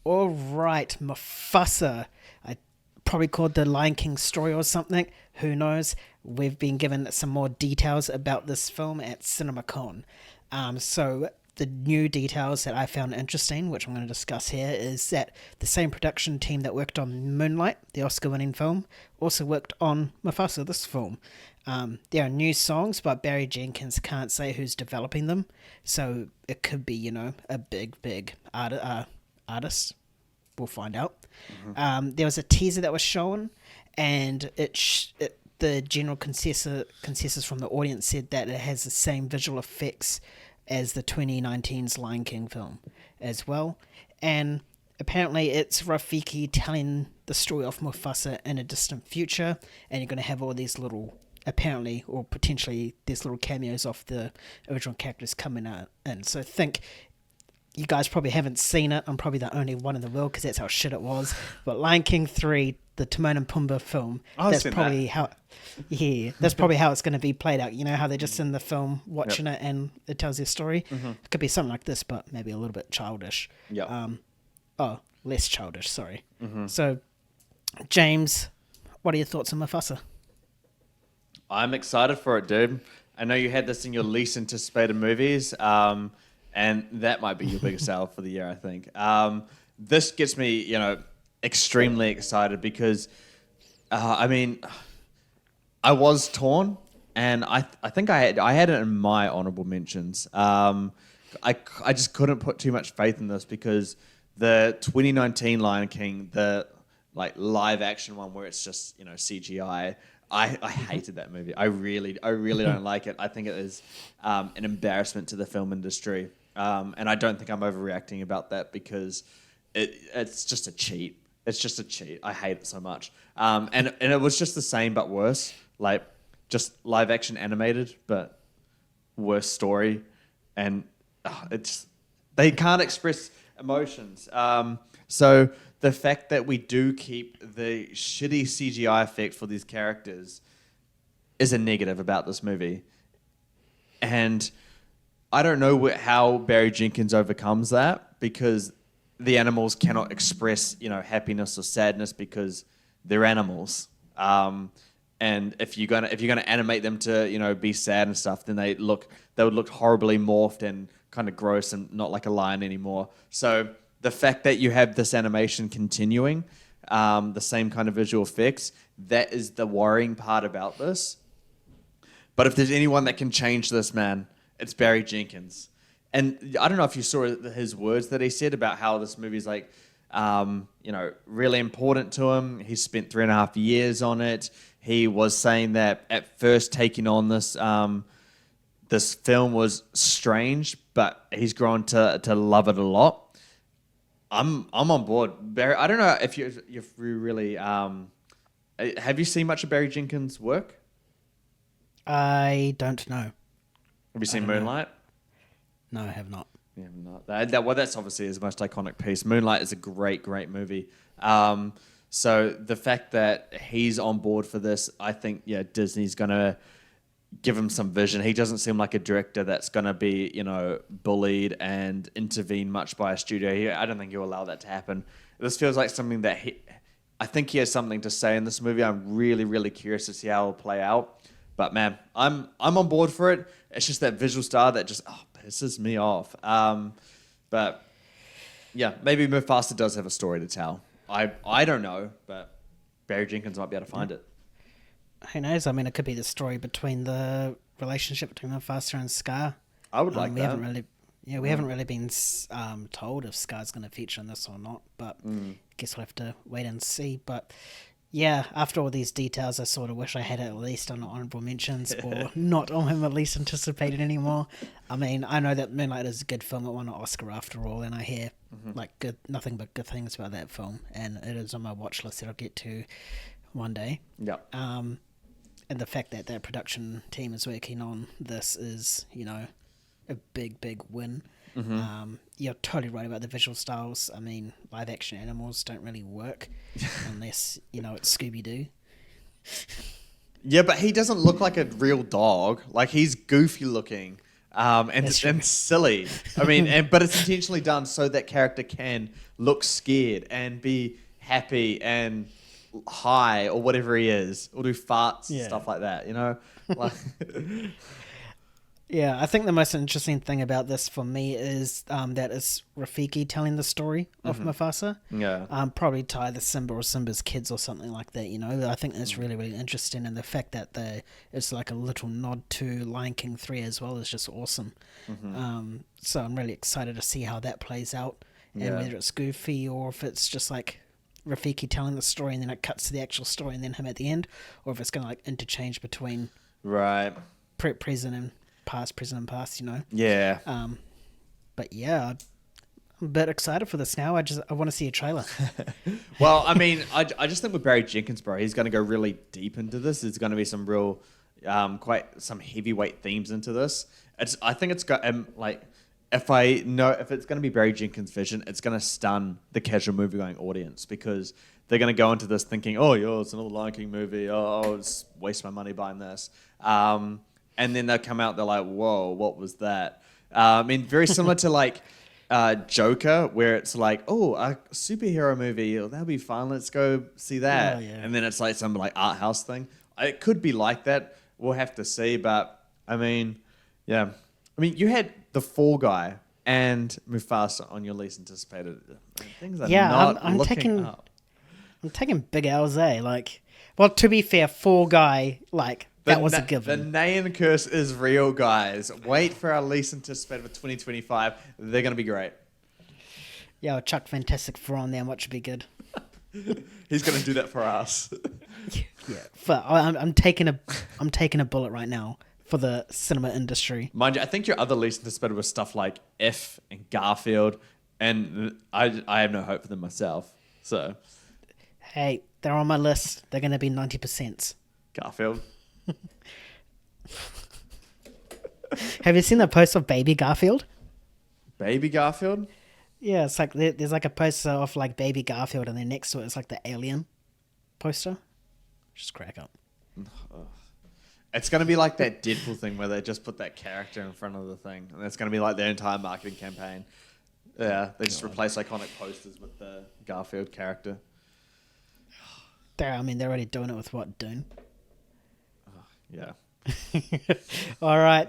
All right, Mufasa. I probably called the Lion King story or something. Who knows? We've been given some more details about this film at CinemaCon. So the new details that I found interesting, which I'm going to discuss here, is that the same production team that worked on Moonlight, the Oscar-winning film, also worked on Mufasa, this film. There are new songs, but Barry Jenkins can't say who's developing them, so it could be, a big artist. We'll find out. There was a teaser that was shown, and the general consensus from the audience said that it has the same visual effects as the 2019's Lion King film as well. And apparently it's Rafiki telling the story of Mufasa in a distant future, and you're going to have all these little, apparently, or potentially, these little cameos of the original characters coming out in. So think, you guys probably haven't seen it. I'm probably the only one in the world because that's how shit it was. But Lion King 3, the Timon and Pumbaa film, that's probably how it's going to be played out. You know how they're just in the film watching it and it tells their story? It could be something like this, but maybe a little bit childish. Less childish, sorry. So, James, what are your thoughts on Mufasa? I'm excited for it, dude. I know you had this in your least anticipated movies, and that might be your biggest sale for the year, I think. This gets me, extremely excited because, I was torn, and I think I had it in my honorable mentions. I just couldn't put too much faith in this because the 2019 Lion King, the live action one where it's just CGI. I hated that movie. I really don't like it. I think it is an embarrassment to the film industry. And I don't think I'm overreacting about that because it's just a cheat. It's just a cheat. I hate it so much. And it was just the same but worse. Like just live action animated but worse story. And they can't express emotions. So the fact that we do keep the shitty CGI effect for these characters is a negative about this movie. And I don't know how Barry Jenkins overcomes that because the animals cannot express, happiness or sadness because they're animals. And if you're gonna animate them to, be sad and stuff, then they would look horribly morphed and kind of gross and not like a lion anymore. So the fact that you have this animation continuing, the same kind of visual effects, that is the worrying part about this. But if there's anyone that can change this, man, it's Barry Jenkins. And I don't know if you saw his words that he said about how this movie's really important to him. He spent 3.5 years on it. He was saying that at first taking on this this film was strange, but he's grown to love it a lot. I'm on board, Barry. I don't know if you really have you seen much of Barry Jenkins' work? I don't know. Have you seen Moonlight? No, I have not. Yeah, not that. Well, that's obviously his most iconic piece. Moonlight is a great movie. So the fact that he's on board for this, I think, Disney's gonna give him some vision. He doesn't seem like a director that's gonna be, bullied and intervene much by a studio. I don't think he'll allow that to happen. This feels like something that I think he has something to say in this movie. I'm really curious to see how it'll play out. But man, I'm on board for it. It's just that visual style that just pisses me off. But yeah, maybe Mufasa does have a story to tell. I don't know, but Barry Jenkins might be able to find it. Who knows? I mean, it could be the story between the relationship between Mufasa and Scar. I would like that. We haven't really been told if Scar's going to feature in this or not, but I guess we'll have to wait and see. But yeah, after all these details, I sort of wish I had it at least on the honorable mentions or not on him at least anticipated anymore. I mean, I know that Moonlight is a good film. It won an Oscar after all, and I hear nothing but good things about that film, and it is on my watch list that I'll get to one day. Yeah. And the fact that that production team is working on this is, a big win. You're totally right about the visual styles. I mean, live action animals don't really work unless, it's Scooby-Doo. Yeah, but he doesn't look like a real dog. Like, he's goofy looking. and silly. I mean, but it's intentionally done so that character can look scared and be happy and high or whatever he is, or do farts and Yeah. stuff like that. You know, like Yeah, I think the most interesting thing about this for me is that it's Rafiki telling the story of Mufasa. yeah, Probably to either Simba or Simba's kids or something like that, you know. I think that's really, really interesting. And the fact that it's like a little nod to Lion King 3 as well is just awesome. So I'm really excited to see how that plays out. And Yeah. whether it's goofy or if it's just like Rafiki telling the story and then it cuts to the actual story and then him at the end. Or if it's going to like interchange between right, present and past, you know. yeah. But yeah, I'm a bit excited for this now. I want to see a trailer. Well, I mean, I just think with Barry Jenkins, bro, he's going to go really deep into this. There's going to be some real, quite some heavyweight themes into this. I think it's got like, if it's going to be Barry Jenkins' vision, it's going to stun the casual movie-going audience because they're going to go into this thinking, oh, yo, it's another Lion King movie. Oh, I'll just waste my money buying this. And then they'll come out, they're like, whoa, what was that? I mean, very similar to like Joker, where it's like, oh, a superhero movie, oh, that'll be fun, let's go see that. Oh, yeah. And then it's like some like art house thing. It could be like that. We'll have to see. But I mean, yeah. I mean, you had The Fall Guy and Mufasa on your least anticipated. Things are Yeah, not I'm looking taking- up. I'm taking big L's, eh? Like, well, to be fair, Fall Guy, like, that was a The given. name curse is real, guys. Wait for our least anticipated for 2025. They're going to be great. Yeah, I'll chuck Fantastic Four on there and watch it be good. He's going to do that for us. Yeah, I'm taking a bullet right now for the cinema industry. Mind you, I think your other least anticipated was stuff like If and Garfield, and I have no hope for them myself. So, Hey, they're on my list. They're going to be 90%. Garfield. Have you seen the post of Baby Garfield? Baby Garfield? Yeah, it's like there's like a poster of like Baby Garfield, and then next to it is like the Alien poster. Just crack up. It's going to be like that Deadpool thing where they just put that character in front of the thing, and it's going to be like their entire marketing campaign. Yeah, they just replace iconic posters with the Garfield character. They're already doing it with what, Dune? Yeah. All right.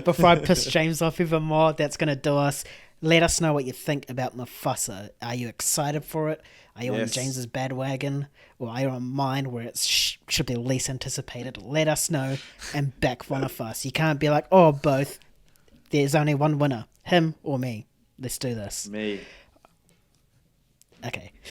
Before I piss James off even more, that's going to do us. Let us know what you think about Mufasa. Are you excited for it? Are you on Yes. James's bandwagon? Or are you on mine where it should be least anticipated? Let us know and back one of us. You can't be like, oh, both. There's only one winner. Him or me. Let's do this. Me.